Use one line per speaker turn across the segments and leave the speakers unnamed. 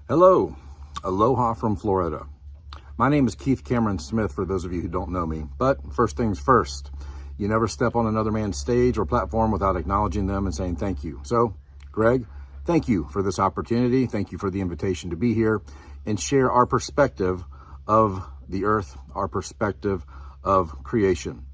Hello, aloha from Florida. My name is Keith Cameron Smith, for those of you who don't know me. But first things first, you never step on another man's stage or platform without acknowledging them and saying thank you. So, Greg, thank you for this opportunity. Thank you for the invitation to be here and share our perspective of the earth, our perspective of creation.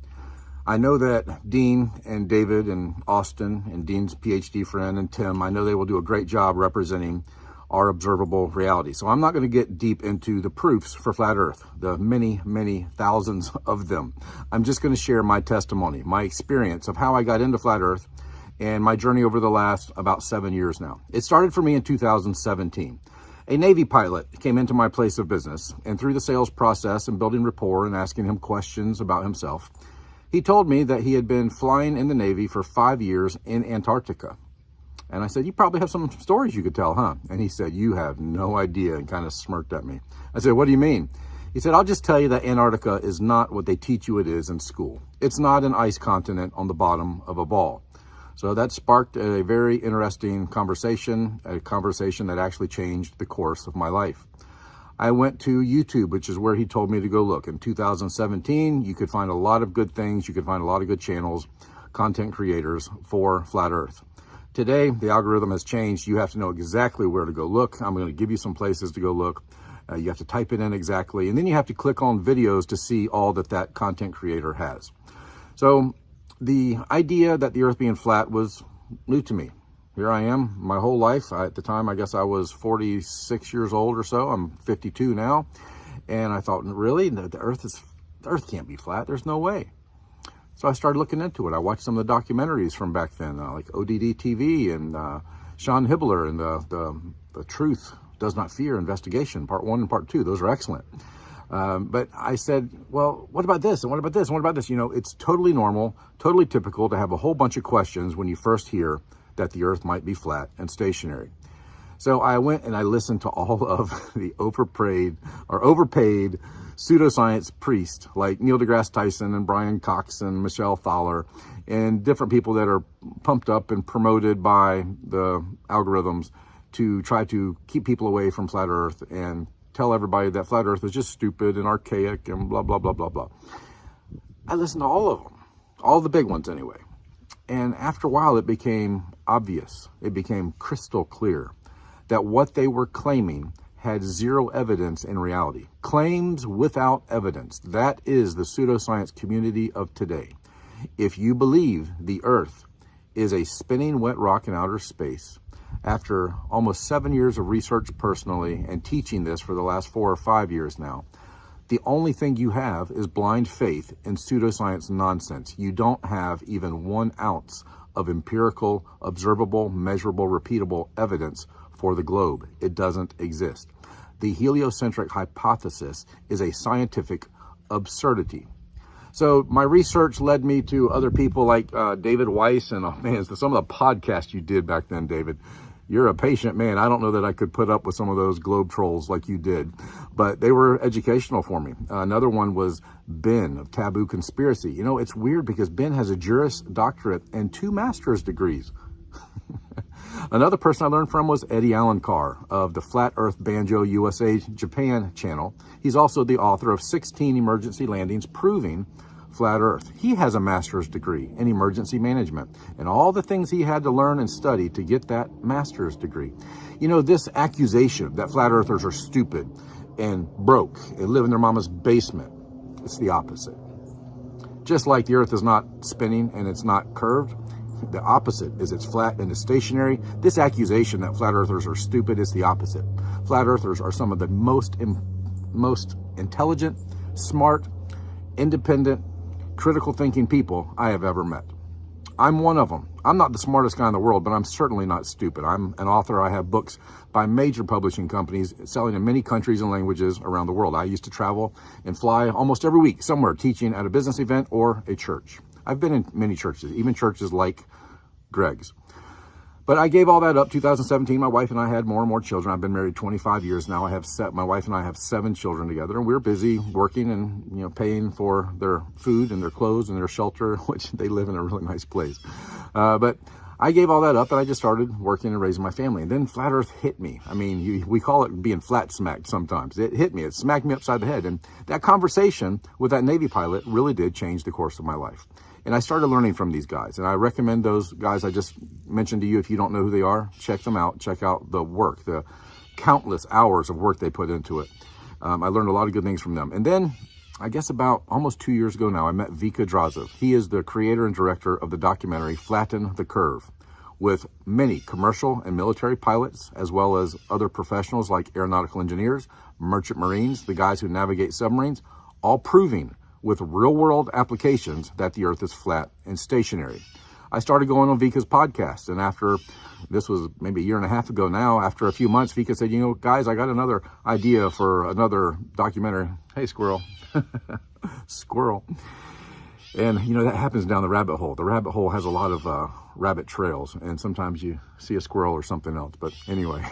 I know that Dean and David and Austin and Dean's PhD friend and Tim, I know they will do a great job representing our observable reality. So I'm not going to get deep into the proofs for flat earth, the many, many thousands of them. I'm just going to share my testimony, my experience of how I got into flat earth and my journey over the last about 7 years now. It started for me in 2017. A Navy pilot came into my place of business, and through the sales process and building rapport and asking him questions about himself, he told me that he had been flying in the Navy for 5 years in Antarctica. And I said, you probably have some stories you could tell, huh? And he said, you have no idea, and kind of smirked at me. I said, what do you mean? He said, I'll just tell you that Antarctica is not what they teach you it is in school. It's not an ice continent on the bottom of a ball. So that sparked a very interesting conversation, a conversation that actually changed the course of my life. I went to YouTube, which is where he told me to go look. In 2017, you could find a lot of good things. You could find a lot of good channels, content creators for Flat Earth. Today, the algorithm has changed. You have to know exactly where to go look. I'm going to give you some places to go look. You have to type it in exactly, and then you have to click on videos to see all that content creator has. So the idea that the earth being flat was new to me. Here I am, my whole life. At the time, I guess I was 46 years old or so. I'm 52 now. And I thought, really? The earth can't be flat. There's no way. So I started looking into it. I watched some of the documentaries from back then, like ODD TV and Sean Hibbler and the Truth Does Not Fear Investigation, Part 1 and Part 2. Those are excellent. But I said, well, what about this? And what about this? And what about this? You know, it's totally normal, totally typical to have a whole bunch of questions when you first hear that the earth might be flat and stationary. So I went and I listened to all of the overpaid pseudoscience priests like Neil deGrasse Tyson and Brian Cox and Michelle Thaler and different people that are pumped up and promoted by the algorithms to try to keep people away from flat earth and tell everybody that flat earth is just stupid and archaic and blah, blah, blah, blah, blah. I listened to all of them, all the big ones anyway. And after a while, it became obvious. It became crystal clear that what they were claiming had zero evidence in reality. Claims without evidence. That is the pseudoscience community of today. If you believe the earth is a spinning wet rock in outer space, after almost 7 years of research personally and teaching this for the last 4 or 5 years now, the only thing you have is blind faith in pseudoscience nonsense. You don't have even 1 ounce of empirical, observable, measurable, repeatable evidence for the globe. It doesn't exist. The heliocentric hypothesis is a scientific absurdity. So my research led me to other people like David Weiss and some of the podcasts you did back then, David. You're a patient man. I don't know that I could put up with some of those globe trolls like you did, but they were educational for me. Another one was Ben of Taboo Conspiracy. You know, it's weird because Ben has a Juris Doctorate and 2 master's degrees. Another person I learned from was Eddie Allen Carr of the Flat Earth Banjo USA Japan channel. He's also the author of 16 emergency landings proving flat earth. He has a master's degree in emergency management and all the things he had to learn and study to get that master's degree. You know, this accusation that flat earthers are stupid and broke and live in their mama's basement, it's the opposite. Just like the earth is not spinning and it's not curved, the opposite is it's flat and it's stationary. This accusation that flat earthers are stupid is the opposite. Flat earthers are some of the most intelligent, smart, independent, critical thinking people I have ever met. I'm one of them. I'm not the smartest guy in the world, but I'm certainly not stupid. I'm an author. I have books by major publishing companies selling in many countries and languages around the world. I used to travel and fly almost every week somewhere teaching at a business event or a church. I've been in many churches, even churches like Greg's. But I gave all that up. 2017, my wife and I had more and more children. I've been married 25 years now. My wife and I have 7 children together, and we're busy working and paying for their food and their clothes and their shelter, which they live in a really nice place. But I gave all that up and I just started working and raising my family. And then flat earth hit me. I mean, we call it being flat smacked sometimes. It hit me. It smacked me upside the head. And that conversation with that Navy pilot really did change the course of my life. And I started learning from these guys. And I recommend those guys I just mentioned to you. If you don't know who they are, check them out. Check out the work, the countless hours of work they put into it. I learned a lot of good things from them. And then I guess about almost 2 years ago now, I met Vika Drazev. He is the creator and director of the documentary Flatten the Curve, with many commercial and military pilots, as well as other professionals like aeronautical engineers, merchant marines, the guys who navigate submarines, all proving with real-world applications that the Earth is flat and stationary. I started going on Vika's podcast, and after, this was maybe a year and a half ago now, after a few months, Vika said, guys, I got another idea for another documentary. Hey, squirrel. Squirrel. And, that happens down the rabbit hole. The rabbit hole has a lot of rabbit trails, and sometimes you see a squirrel or something else. But anyway,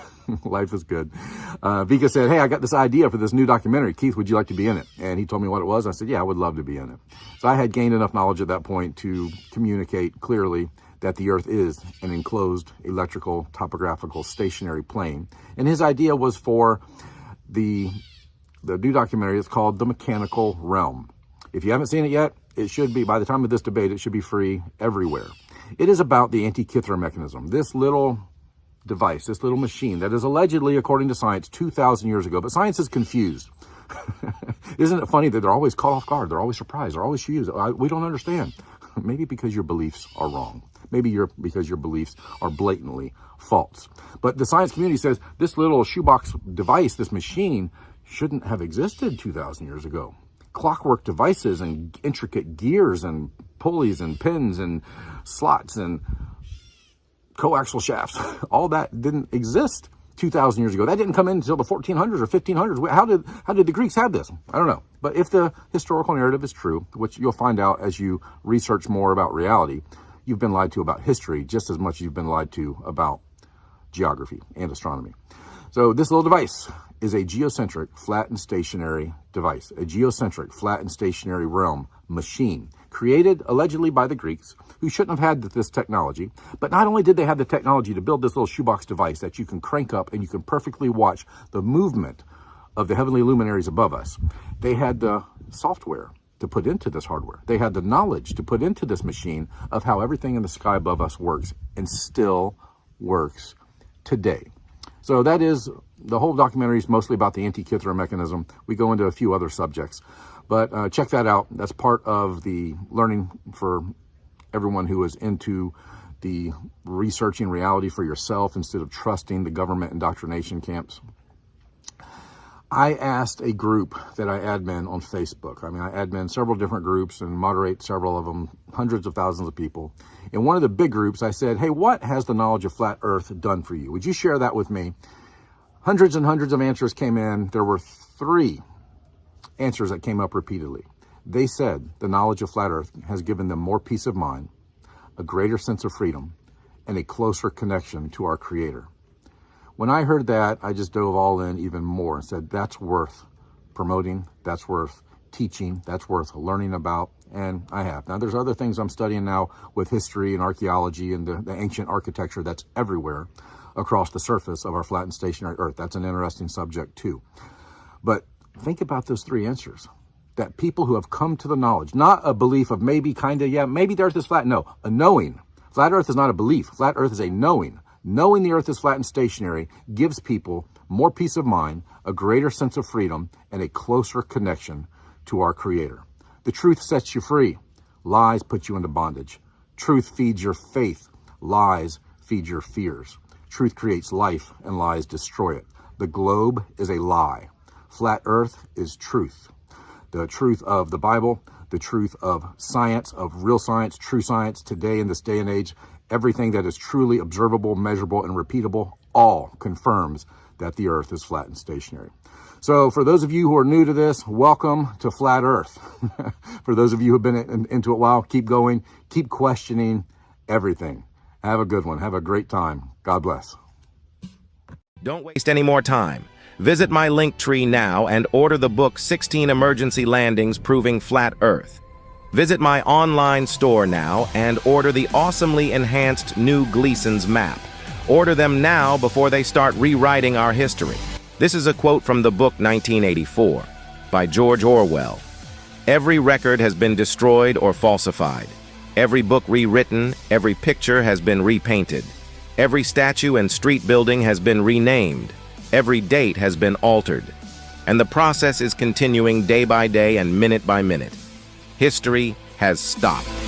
life is good. Vika said, hey, I got this idea for this new documentary. Keith, would you like to be in it? And he told me what it was. I said, yeah, I would love to be in it. So I had gained enough knowledge at that point to communicate clearly that the Earth is an enclosed electrical, topographical, stationary plane. And his idea was for the new documentary. It's called The Mechanical Realm. If you haven't seen it yet, it should be, by the time of this debate, it should be free everywhere. It is about the Antikythera mechanism, this little device, this little machine that is allegedly, according to science, 2,000 years ago. But science is confused. Isn't it funny that they're always caught off guard? They're always surprised. They're always confused. We don't understand. Maybe because your beliefs are wrong. Maybe because your beliefs are blatantly false. But the science community says this little shoebox device, this machine, shouldn't have existed 2,000 years ago. Clockwork devices and intricate gears and pulleys and pins and slots and coaxial shafts, all that didn't exist 2,000 years ago. That didn't come in until the 1400s or 1500s. How did the Greeks have this? I don't know. But if the historical narrative is true, which you'll find out as you research more about reality, you've been lied to about history just as much as you've been lied to about geography and astronomy. So this little device is a geocentric, flat and stationary device, a geocentric, flat and stationary realm machine created allegedly by the Greeks, who shouldn't have had this technology. But not only did they have the technology to build this little shoebox device that you can crank up and you can perfectly watch the movement of the heavenly luminaries above us, they had the software to put into this hardware. They had the knowledge to put into this machine of how everything in the sky above us works and still works today. So that is, the whole documentary is mostly about the Antikythera mechanism. We go into a few other subjects, but check that out. That's part of the learning for everyone who is into the researching reality for yourself instead of trusting the government indoctrination camps. I asked a group that I admin on Facebook. I admin several different groups and moderate several of them, hundreds of thousands of people. In one of the big groups, I said, hey, what has the knowledge of flat Earth done for you? Would you share that with me? Hundreds and hundreds of answers came in. There were 3 answers that came up repeatedly. They said the knowledge of flat Earth has given them more peace of mind, a greater sense of freedom, and a closer connection to our Creator. When I heard that, I just dove all in even more and said, that's worth promoting, that's worth teaching, that's worth learning about, and I have. Now, there's other things I'm studying now with history and archaeology and the ancient architecture that's everywhere across the surface of our flat and stationary Earth. That's an interesting subject too. But think about those 3 answers. That people who have come to the knowledge, not a belief of maybe, kind of, yeah, maybe the Earth is flat. No, a knowing. Flat Earth is not a belief. Flat Earth is a knowing. Knowing the Earth is flat and stationary gives people more peace of mind, a greater sense of freedom, and a closer connection to our Creator. The truth sets you free. Lies put you into bondage. Truth feeds your faith. Lies feed your fears. Truth creates life, and lies destroy it. The globe is a lie. Flat Earth is truth. The truth of the Bible, the truth of science, of real science, true science, today in this day and age, everything that is truly observable, measurable, and repeatable, all confirms that the Earth is flat and stationary. So for those of you who are new to this, welcome to Flat Earth. For those of you who have been into it a while, keep going, keep questioning everything. Have a good one. Have a great time. God bless.
Don't waste any more time. Visit my Linktree now and order the book 16 Emergency Landings Proving Flat Earth. Visit my online store now and order the awesomely enhanced new Gleason's map. Order them now before they start rewriting our history. This is a quote from the book 1984 by George Orwell. Every record has been destroyed or falsified. Every book rewritten, every picture has been repainted. Every statue and street building has been renamed. Every date has been altered. And the process is continuing day by day and minute by minute. History has stopped.